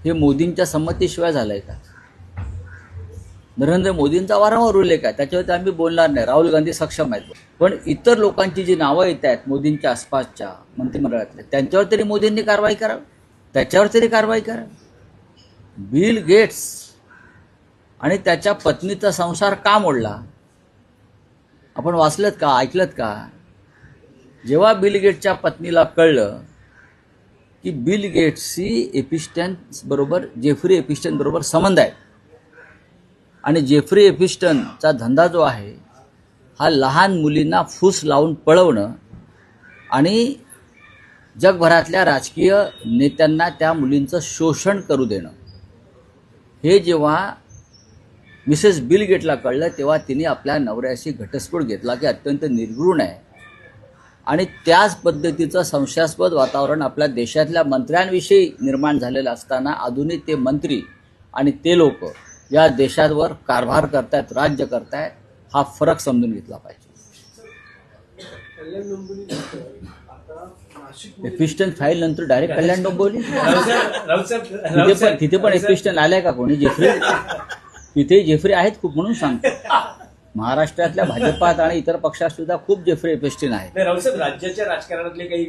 हे मोदींच्या संमतीशिवाय झालंय का? नरेंद्र मोदींचा वारंवार उल्लेख आहे, त्याच्यावरती आम्ही बोलणार नाही. राहुल गांधी सक्षम आहेत, पण इतर लोकांची जी नावं येत आहेत मोदींच्या आसपासच्या मंत्रिमंडळातल्या, त्यांच्यावर तरी मोदींनी कारवाई करावी, त्याच्यावर तरी कारवाई करावी. बिल गेट्स आणि त्याच्या पत्नीचा संसार का मोडला? आपण वाचलत का, ऐकलत का? जेव्हा बिल गेट्सच्या पत्नीला कळलं की बिल गेट्सची एपिस्टन बरोबर, जेफ्री एपिस्टन बरोबर संबंध आहे आणि जेफ्री एपिस्टनचा धंदा जो आहे हा लहान मुलींना फूस लावून पळवणं आणि जगभरातल्या राजकीय नेत्यांना त्या मुलींचं शोषण करू देणं, हे जेव्हा मिसेस बिल गेटला कळलं तेव्हा तिने आपल्या नवऱ्याशी घटस्फोट घेतला की अत्यंत निर्घृण आहे. आणि त्याच पद्धतीचं संशयास्पद वातावरण आपल्या देशातल्या मंत्र्यांविषयी निर्माण झालेलं असताना अजूनही ते मंत्री आणि ते लोक या देशावर कारभार करतायत, राज्य करतायत. हा फरक समजून घेतला पाहिजे. एपिस्टन फाईल नंतर डायरेक्ट कल्याण डोंबिवली, तिथे पण एपिस्टन आलाय का कोणी? जेफ्री, तिथे जेफ्री आहेत खूप, म्हणून सांगतो. महाराष्ट्रातल्या भाजपात आणि इतर पक्षात सुद्धा खूप जेफ्री एपिस्टन आहेत. राज्याच्या राजकारणातले काही